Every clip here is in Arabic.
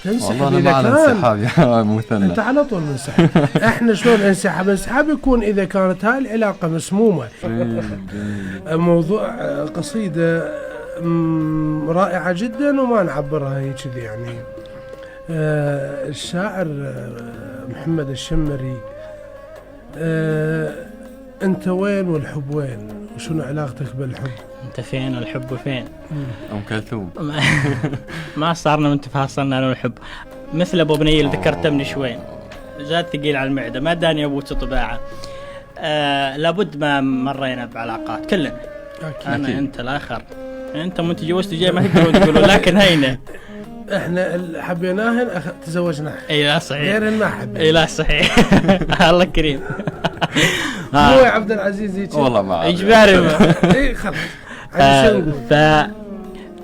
تنسحب والله أنا إذا مع كان الانسحاب يا مثنى. أنت على طول منسحب. إحنا شلون انسحاب؟ انسحاب يكون إذا كانت هاي العلاقة مسمومة. موضوع قصيدة رائعة جدا وما نعبرها هي كذي يعني. الشاعر محمد الشمري، أنت وين والحب وين؟ وشنو علاقتك بالحب؟ انت فين والحب فين؟ أم كلثوم. ما صارنا من تفاصلنا انا والحب، مثل ابو بنيه اللي ذكرته من شوي، زاد ثقيل على المعده، ما داني ابو طباعه. لابد ما مرينا بعلاقات كلنا. انا أكيد. انت الاخر، انت من تجوزت جاي ما تقدرون تقولوا، لكن هينا احنا حبيناهن تزوجنا. اي لا صحيح، غيرهن ما حبينا. اي لا صحيح. الله كريم. مو يا عبد العزيز هيك والله ما اجباري. اي خلاص.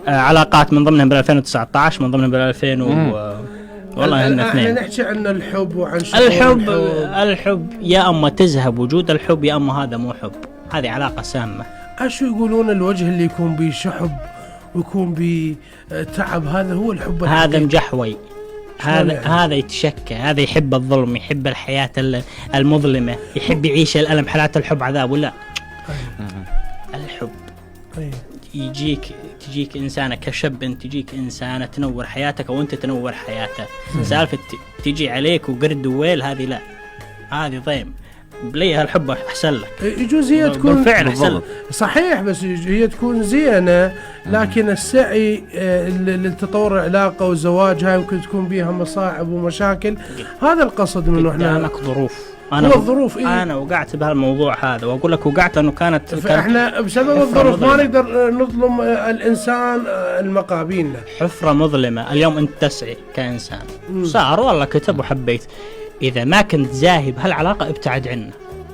علاقات من ضمنهم بال 2019، من ضمنهم بال 2000 والله هن اثنين. احنا نحكي عن الحب وعن الحب يا اما تذهب وجود الحب، يا اما هذا مو حب، هذه علاقة سامة. شو يقولون الوجه اللي يكون به شحب ويكون به تعب، هذا هو الحب هذا الحقيقي. مجحوي، هذا يتشكى، هذا يحب الظلم، يحب الحياة المظلمة، يحب يعيش الألم، حالة الحب عذاب ولا الحب. تجيك إنسانة كشاب، تجيك إنسانة تنور حياتك أو أنت تنور حياتها. سالفة تجي عليك وقرد وويل، هذه لا، هذه ضيم بلي. هالحب أحسن لك، يجوز هي تكون بالفعل أحسن صحيح، بس هي تكون زينة، لكن السعي للتطور العلاقة وزواجها يمكن تكون بيها مصاعب ومشاكل. هذا القصد منه. احنا ظروف، الظروف أنا وقعت بهالموضوع هذا، وأقول لك وقعت لأنه كانت احنا بسبب الظروف ما نقدر نظلم الإنسان المقابلنا. حفرة مظلمة. اليوم أنت تسعي كإنسان، صار والله كتب وحبيت، إذا ما كنت زاهب هالعلاقة ابتعد عنه،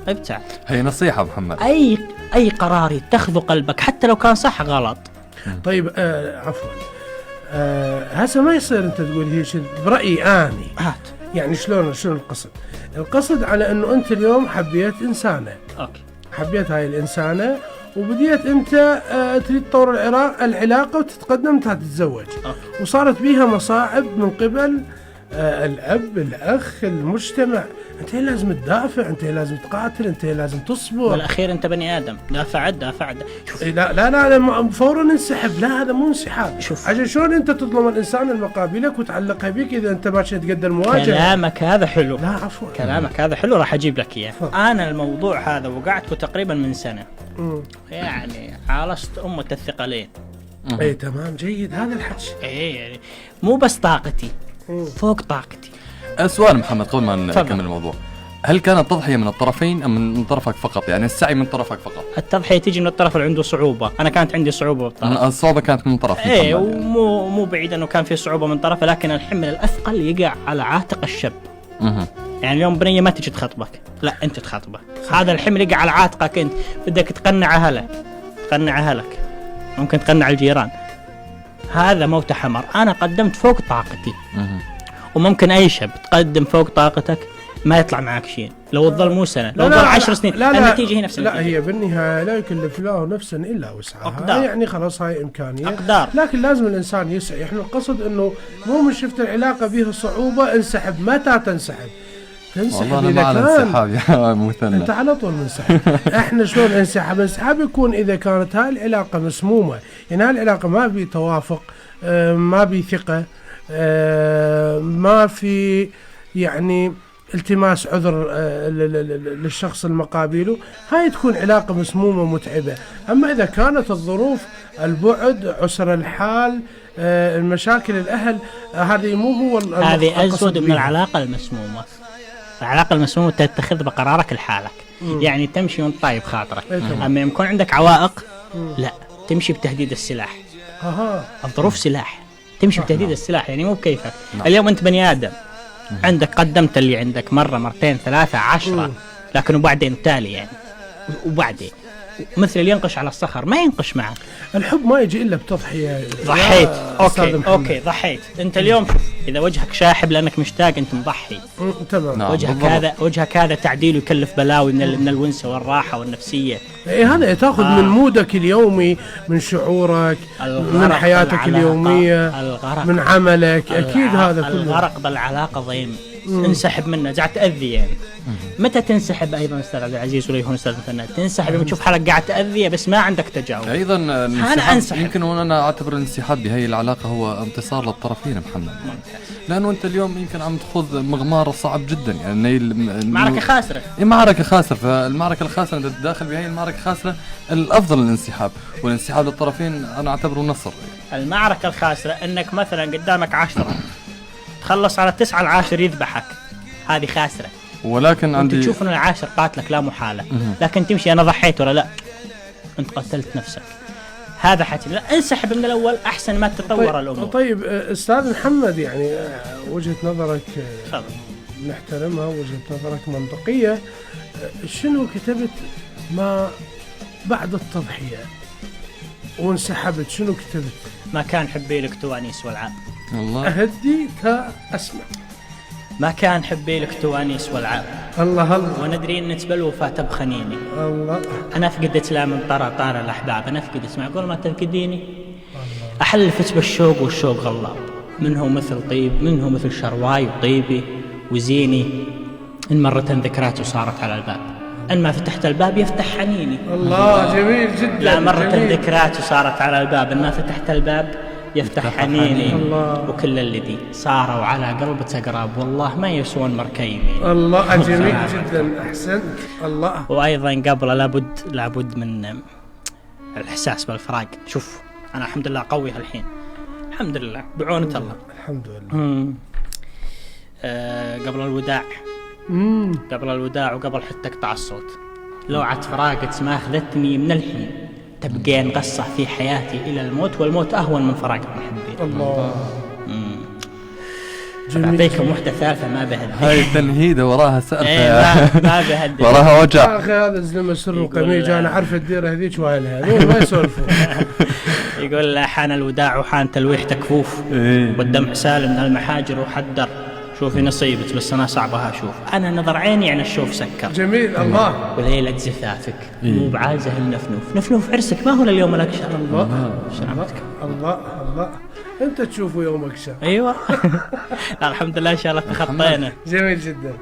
ابتعد. هي نصيحة محمد. أي قرار يتخذه قلبك حتى لو كان صح غلط. طيب عفوا، هسه ما يصير أنت تقول هي شيء برأيي أني. يعني شلون القصد على أنه أنت اليوم حبيت إنسانة. أوكي. حبيت هاي الإنسانة وبديت أنت تريد تطور العلاقة وتتقدم أنت تتزوج. وصارت بيها مصاعب من قبل الأب، الأخ، المجتمع. أنت لازم تدافع، أنت لازم تقاتل، أنت لازم تصبر. بالأخير أنت بني آدم، دافع. لا فورا انسحب. لا هذا مو انسحاب. عشان شلون أنت تظلم الإنسان المقابلك وتعلقها بيك إذا أنت ما كنت قد المواجهة. كلامك هذا حلو. لا عفوا، كلامك هذا حلو، راح أجيب لك إياه. أنا الموضوع هذا وقعت تقريبا من سنة. يعني عالجت أمة الثقلين. أي تمام، جيد هذا الحكي. يعني مو بس طاقتي، فوق طاقتي. سؤال محمد قبل ما نكمل الموضوع، هل كانت تضحية من الطرفين أم من طرفك فقط؟ يعني السعي من طرفك فقط؟ التضحية تيجي من الطرف اللي عنده صعوبة. أنا كانت عندي صعوبة بالطرف. الصعوبة كانت من طرف. إيه، ومو بعيد أنه كان في صعوبة من طرفه، لكن الحمل الأثقل يقع على عاتق الشاب. يعني اليوم بنية ما تجي تخطبك، لا أنت تخطبه. هذا الحمل يقع على عاتقك أنت. بدك تقنع أهله، تقنع أهلك، ممكن تقنع الجيران. هذا موت حمر. أنا قدمت فوق طاقتي. وممكن أي شاب تقدم فوق طاقتك ما يطلع معك شيء. لو تظل مو سنة، لو تظل 10 سنين، النتيجة هي نفس النتيجة. لا هي بالنهاية لا يكلف الله نفسا إلا وسعها. يعني خلاص هاي إمكانية أقدار. لكن لازم الإنسان يسعى. إحنا القصد إنه مو من شفت العلاقة بها صعوبة انسحب. متى تنسحب والله أنا مع الانسحاب يا مثنى. أنت على طول منسحب. إحنا شلون انسحاب يكون إذا كانت هاي العلاقة مسمومة. يعني هاي العلاقة ما بي توافق، ما بي ثقة، ما في يعني التماس عذر للشخص المقابله. هاي تكون علاقة مسمومة متعبة. أما إذا كانت الظروف، البعد، عسر الحال، المشاكل الأهل، هذه مو هو هذه أزود من العلاقة المسمومة. العلاقة المسمومة تتخذ بقرارك لحالك. يعني تمشي وانت طايب خاطرك. أما يكون عندك عوائق، لا تمشي بتهديد السلاح. الظروف سلاح، تمشي بتهديد السلاح. يعني مو بكيفك. اليوم أنت بني آدم، عندك قدمت اللي عندك مرة، مرتين، ثلاثة، 10، لكن وبعدين تالي يعني وبعدين مثل اللي ينقش على الصخر ما ينقش معه. الحب ما يجي الا بتضحيه. ضحيت اوكي ضحيت انت اليوم. اذا وجهك شاحب لانك مشتاق انت مضحي. تمام. نعم. وجهك هذا تعديل يكلف بلاوي من الونسه والراحه والنفسيه. هذا تاخذ من مودك اليومي، من شعورك، من حياتك اليوميه، من عملك. اكيد هذا كله. الغرق بالعلاقه ضيم، انسحب منه قاعد تاذي يعني. متى تنسحب ايضا استاذ عبد العزيز ولا يهون استاذ مثنى؟ تنسحب لما تشوف حالك قاعد تاذيه بس ما عندك تجاوب. ايضا انا انسحب. يمكن انا اعتبر الانسحاب بهي العلاقه هو انتصار للطرفين محمد، لانه انت اليوم يمكن عم تخوض مغمار صعب جدا يعني معركه خاسره. معركه خاسره، فالمعركه الخاسره انت داخل بهي المعركه الخاسره الافضل الانسحاب، والانسحاب للطرفين انا اعتبره نصر. المعركه الخاسره انك مثلا قدامك 10 تخلص على 9 العاشر يذبحك، هذه خاسره. ولكن عندي تشوف ان العاشر قاتلك لا محاله، لكن تمشي انا ضحيت ولا لا، انت قتلت نفسك. هذا حتى لا، انسحب من الاول احسن ما تتطور الامور. طيب استاذ محمد، يعني وجهه نظرك نحترمها، وجهه نظرك منطقيه. شنو كتبت ما بعد التضحيه وانسحبت؟ شنو كتبت؟ ما كان حبي لك توانيس والعاب. الله اهدي اسمع. ما كان حبي لك توانيس والعاب. الله وندري ان بالوفاه تبخنيني. الله. انا فقدت لا من طار الاحباب، انا فقدت معقول ما تفقديني. احلفت بالشوق والشوق غلاب، منه مثل طيب، منه مثل شرواي وطيبي وزيني. ان مرت ذكرات وصارت على الباب، ان ما فتحت الباب يفتح حنيني. الله جميل جدا. لا مرت الذكرات وصارت على الباب، ان ما فتحت الباب يفتح حنيني. وكل الذي صاروا على قلب تقرب والله ما يسوون مركيمي. الله جميل جدا، احسنت. الله. وايضا قبل لابد من الاحساس بالفراق. شوف انا الحمد لله قوي هالحين، الحمد لله بعونة الله. الحمد لله. قبل الوداع وقبل حتى اقطع الصوت، لوعة فراقك ما اخذتني من الحين، تبقين قصة في حياتي إلى الموت، والموت أهون من فراق المحبين. الله. أعطيكم وحدة ثالثة ما بهدي. هاي تنهيدة وراها سالفة. ما بهدي. وراها وجع. أخي هذا الزلمة سر وقميج، أنا عارف الديرة هذيك وهالها هذول ما يسولفوا. يقول لا حان الوداع وحان تلويح تكفوف، والدمع سالم من المحاجر وحدر. شوفي نصيبك بس أنا صعبها أشوف، أنا نظر عيني عن الشوف سكر. جميل. الله. وليلة زفافك مو بعازه النفنوف، نفنوف عرسك ما هو اليوم لك شهر. الله. الله. الله. أنت تشوفه يومك شهر. أيوة. الحمد لله إن شاء الله تخطينا. جميل جدا.